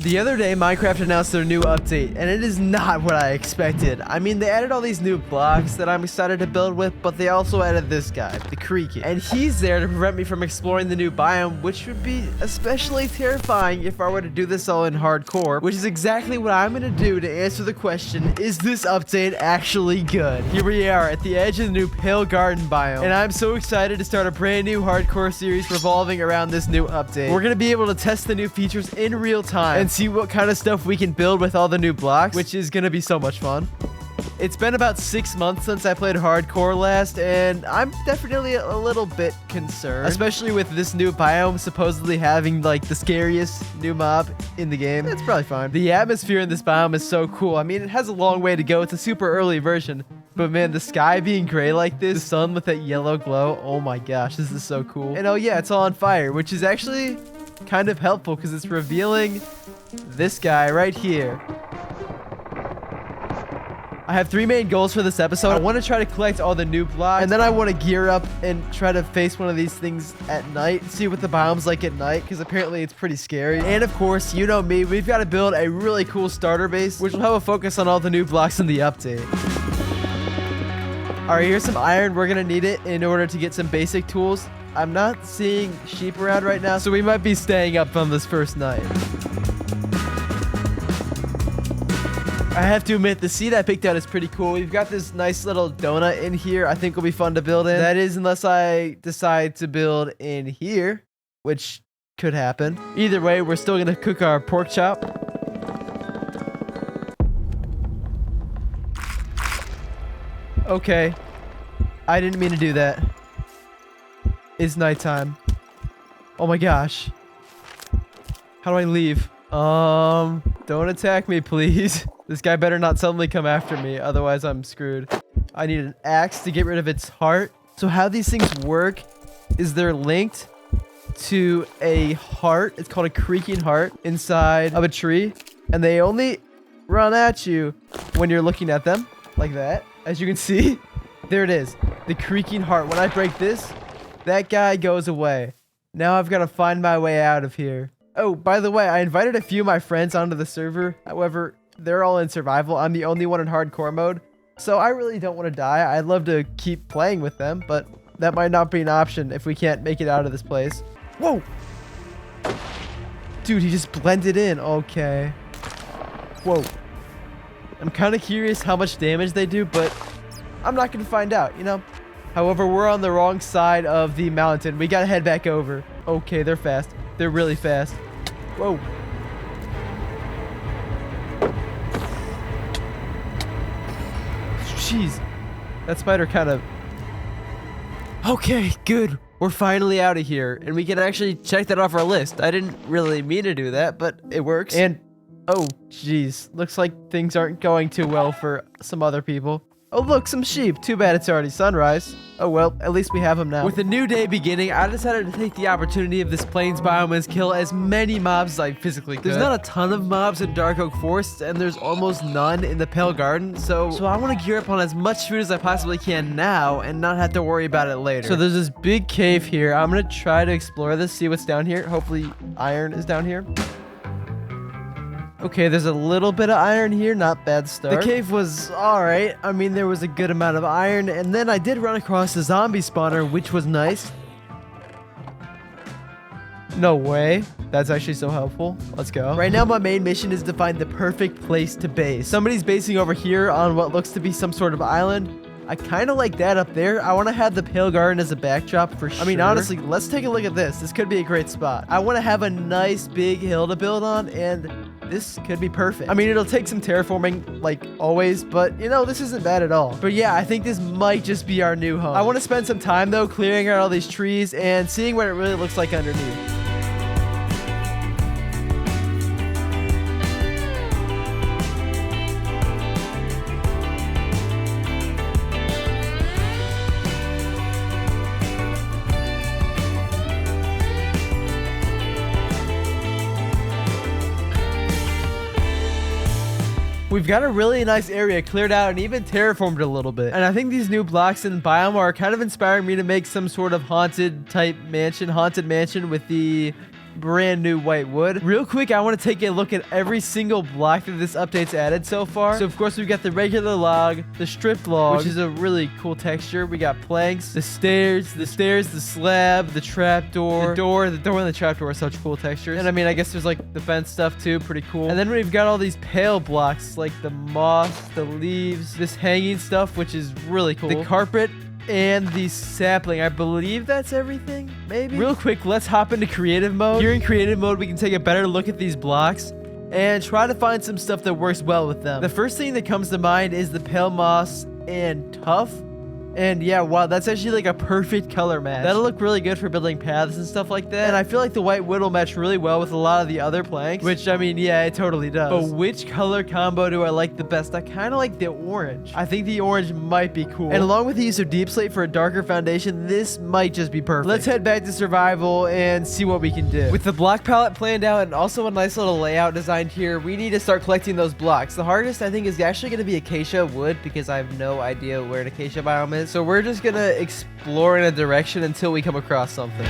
The other day, Minecraft announced their new update, and it is not what I expected. I mean, they added all these new blocks that I'm excited to build with, but they also added this guy, the Creaking. And he's there to prevent me from exploring the new biome, which would be especially terrifying if I were to do this all in hardcore, which is exactly what I'm gonna do to answer the question, is this update actually good? Here we are at the edge of the new Pale Garden Biome, and I'm so excited to start a brand new hardcore series revolving around this new update. We're gonna be able to test the new features in real time and see what kind of stuff we can build with all the new blocks, which is gonna be so much fun. It's been about 6 months since I played hardcore last, and I'm definitely a little bit concerned, especially with this new biome supposedly having like the scariest new mob in the game. It's probably fine. The atmosphere in this biome is so cool. I mean, it has a long way to go. It's a super early version, but man, the sky being gray like this, the sun with that yellow glow, oh my gosh, this is so cool. And oh yeah, it's all on fire, which is actually kind of helpful because it's revealing this guy right here. I have 3 main goals for this episode. I want to try to collect all the new blocks, and then I want to gear up and try to face one of these things at night, see what the biome's like at night, because apparently it's pretty scary. And of course, you know me, we've got to build a really cool starter base, which will have a focus on all the new blocks in the update. All right, here's some iron. We're gonna need it in order to get some basic tools. I'm not seeing sheep around right now, so we might be staying up on this first night. I have to admit, the seed I picked out is pretty cool. We've got this nice little donut in here I think will be fun to build in. That is, unless I decide to build in here, which could happen. Either way, we're still gonna cook our pork chop. Okay. I didn't mean to do that. It's nighttime. Oh my gosh. How do I leave? Don't attack me, please. This guy better not suddenly come after me, otherwise I'm screwed. I need an axe to get rid of its heart. So how these things work is they're linked to a heart. It's called a creaking heart inside of a tree. And they only run at you when you're looking at them, like that. As you can see, there it is. The creaking heart. When I break this, that guy goes away. Now I've got to find my way out of here. Oh, by the way, I invited a few of my friends onto the server. However, they're all in survival. I'm the only one in hardcore mode. So I really don't want to die. I'd love to keep playing with them, but that might not be an option if we can't make it out of this place. Whoa! Dude, he just blended in. Okay. Whoa. I'm kind of curious how much damage they do, but I'm not going to find out, you know? However, we're on the wrong side of the mountain. We got to head back over. Okay, they're fast. They're really fast. Whoa. Jeez. That spider kind of... Okay, good. We're finally out of here. And we can actually check that off our list. I didn't really mean to do that, but it works. And... oh, jeez. Looks like things aren't going too well for some other people. Oh, look, some sheep. Too bad it's already sunrise. Oh, well, at least we have them now. With a new day beginning, I decided to take the opportunity of this plains biome and kill as many mobs as I physically could. There's not a ton of mobs in Dark Oak Forest, and there's almost none in the Pale Garden, so I want to gear up on as much food as I possibly can now and not have to worry about it later. So there's this big cave here. I'm going to try to explore this, see what's down here. Hopefully iron is down here. Okay, there's a little bit of iron here, not bad start. The cave was alright. I mean, there was a good amount of iron, and then I did run across a zombie spawner, which was nice. No way. That's actually so helpful. Let's go. Right now, my main mission is to find the perfect place to base. Somebody's basing over here on what looks to be some sort of island. I kind of like that up there. I want to have the Pale Garden as a backdrop for sure. I mean, honestly, let's take a look at this. This could be a great spot. I want to have a nice big hill to build on, and this could be perfect. I mean, it'll take some terraforming, like always, but you know, this isn't bad at all. But yeah, I think this might just be our new home. I want to spend some time though, clearing out all these trees and seeing what it really looks like underneath. We've got a really nice area cleared out and even terraformed a little bit. And I think these new blocks in biome are kind of inspiring me to make some sort of haunted mansion with the brand new white wood. Real quick, I want to take a look at every single block that this update's added so far. So of course we've got the regular log, the stripped log, which is a really cool texture. We got planks, the stairs, the slab, the trapdoor, the door and the trapdoor are such cool textures. And I mean, I guess there's like the fence stuff too, pretty cool. And then we've got all these pale blocks like the moss, the leaves, this hanging stuff, which is really cool. The carpet and the sapling. I believe that's everything, maybe? Real quick, let's hop into creative mode. Here in creative mode, we can take a better look at these blocks and try to find some stuff that works well with them. The first thing that comes to mind is the pale moss and tuff. And yeah, wow, that's actually like a perfect color match. That'll look really good for building paths and stuff like that. And I feel like the white wood will match really well with a lot of the other planks, which I mean, yeah, it totally does. But which color combo do I like the best? I kind of like the orange. I think the orange might be cool. And along with the use of deep slate for a darker foundation, this might just be perfect. Let's head back to survival and see what we can do. With the block palette planned out and also a nice little layout designed here, we need to start collecting those blocks. The hardest, I think, is actually going to be acacia wood because I have no idea where an acacia biome is. So we're just gonna explore in a direction until we come across something.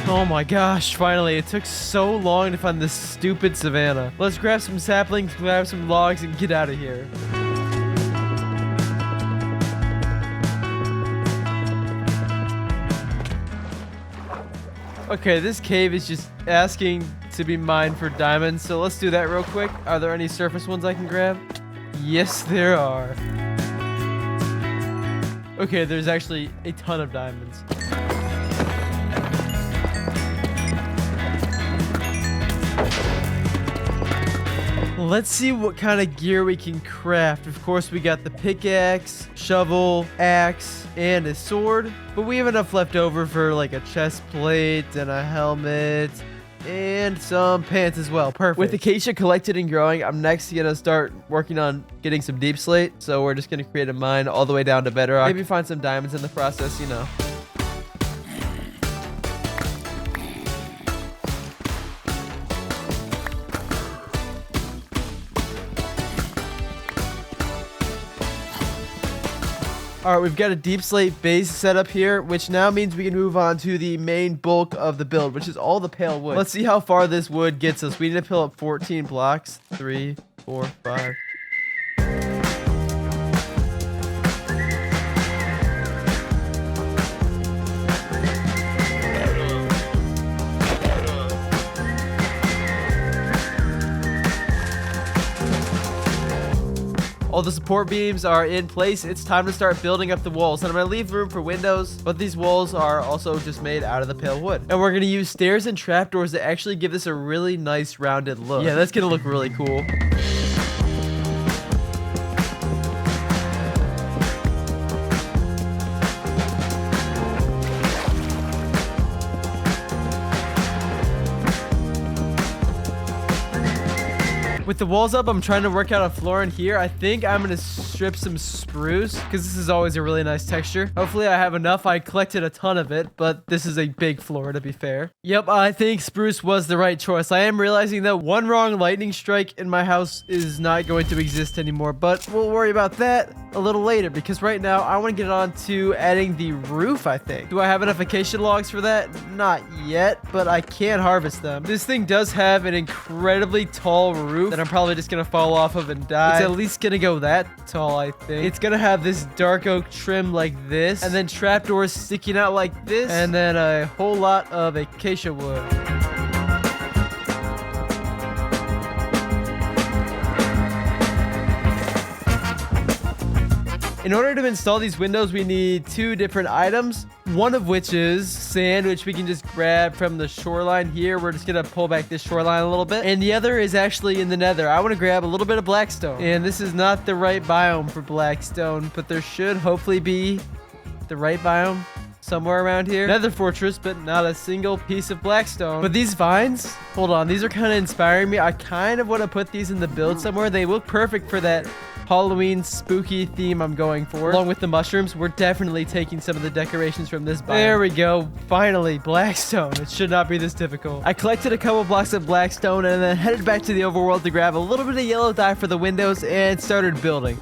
Oh my gosh, finally. It took so long to find this stupid savanna. Let's grab some saplings, grab some logs, and get out of here. Okay, this cave is just asking to be mined for diamonds, so let's do that real quick. Are there any surface ones I can grab? Yes, there are. Okay, there's actually a ton of diamonds. Let's see what kind of gear we can craft. Of course, we got the pickaxe, shovel, axe, and a sword. But we have enough left over for like a chest plate and a helmet and some pants as well. Perfect. With acacia collected and growing, I'm next gonna start working on getting some deep slate. So we're just gonna create a mine all the way down to bedrock. Maybe find some diamonds in the process, you know. All right, we've got a deep slate base set up here, which now means we can move on to the main bulk of the build, which is all the pale wood. Let's see how far this wood gets us. We need to fill up 14 blocks. 3, 4, 5. All the support beams are in place. It's time to start building up the walls. And I'm going to leave room for windows, but these walls are also just made out of the pale wood. And we're going to use stairs and trapdoors that actually give this a really nice rounded look. Yeah, that's going to look really cool. With the walls up, I'm trying to work out a floor in here. I think I'm going to strip some spruce because this is always a really nice texture. Hopefully I have enough. I collected a ton of it, but this is a big floor to be fair. Yep, I think spruce was the right choice. I am realizing that one wrong lightning strike in my house is not going to exist anymore, but we'll worry about that a little later because right now I want to get on to adding the roof, I think. Do I have enough acacia logs for that? Not yet, but I can harvest them. This thing does have an incredibly tall roof that I'm probably just gonna fall off of and die. It's at least gonna go that tall, I think. It's gonna have this dark oak trim like this, and then trapdoors sticking out like this, and then a whole lot of acacia wood. In order to install these windows, we need 2 different items. One of which is sand, which we can just grab from the shoreline here. We're just gonna pull back this shoreline a little bit. And the other is actually in the nether. I want to grab a little bit of blackstone. And this is not the right biome for blackstone, but there should hopefully be the right biome somewhere around here. Nether fortress, but not a single piece of blackstone. But these vines, hold on, these are kind of inspiring me. I kind of want to put these in the build somewhere. They look perfect for that Halloween spooky theme I'm going for. Along with the mushrooms, we're definitely taking some of the decorations from this biome. There we go. Finally, blackstone. It should not be this difficult. I collected a couple blocks of blackstone and then headed back to the overworld to grab a little bit of yellow dye for the windows and started building.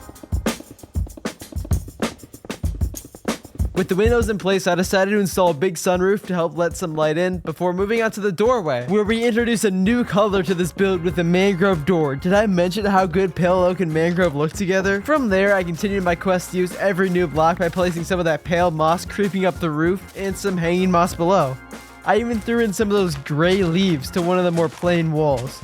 With the windows in place, I decided to install a big sunroof to help let some light in before moving on to the doorway, where we introduce a new color to this build with a mangrove door. Did I mention how good pale oak and mangrove look together? From there, I continued my quest to use every new block by placing some of that pale moss creeping up the roof and some hanging moss below. I even threw in some of those gray leaves to one of the more plain walls.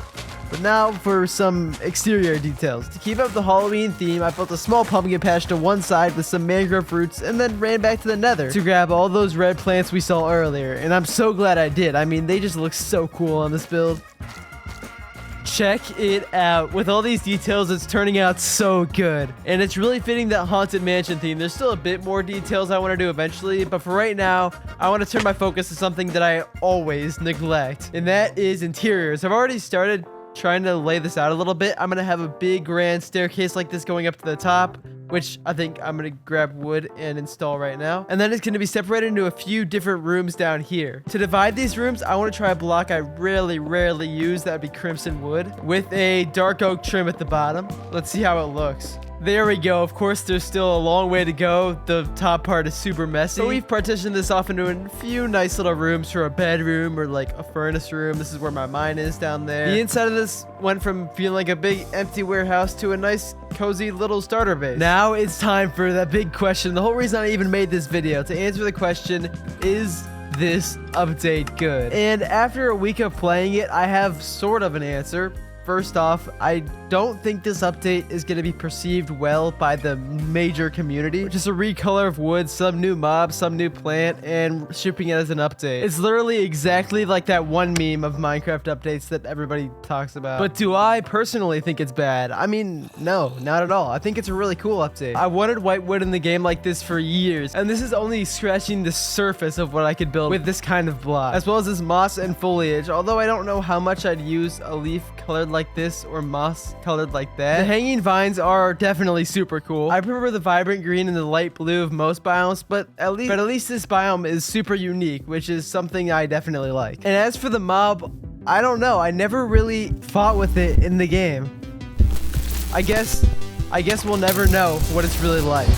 But now for some exterior details. To keep up the Halloween theme, I built a small pumpkin patch to one side with some mangrove roots and then ran back to the nether to grab all those red plants we saw earlier. And I'm so glad I did. I mean, they just look so cool on this build. Check it out. With all these details, it's turning out so good. And it's really fitting that Haunted Mansion theme. There's still a bit more details I want to do eventually, but for right now, I want to turn my focus to something that I always neglect, and that is interiors. I've already started trying to lay this out a little bit. I'm gonna have a big grand staircase like this going up to the top, which I think I'm gonna grab wood and install right now. And then it's gonna be separated into a few different rooms down here. To divide these rooms, I want to try a block I rarely use. That would be crimson wood with a dark oak trim at the bottom. Let's see how it looks. There we go. Of course, there's still a long way to go. The top part is super messy. But we've partitioned this off into a few nice little rooms for a bedroom or like a furnace room. This is where my mine is down there. The inside of this went from feeling like a big empty warehouse to a nice cozy little starter base. Now it's time for that big question. The whole reason I even made this video, to answer the question, is this update good? And after a week of playing it, I have sort of an answer. First off, I don't think this update is going to be perceived well by the major community. Just a recolor of wood, some new mob, some new plant, and shipping it as an update. It's literally exactly like that one meme of Minecraft updates that everybody talks about. But do I personally think it's bad? I mean, no, not at all. I think it's a really cool update. I wanted white wood in the game like this for years, and this is only scratching the surface of what I could build with this kind of block, as well as this moss and foliage, although I don't know how much I'd use a leaf colored like this or moss colored like that. The hanging vines are definitely super cool. I prefer the vibrant green and the light blue of most biomes, but at least this biome is super unique, which is something I definitely like. And as for the mob, I don't know. I never really fought with it in the game. I guess we'll never know what it's really like.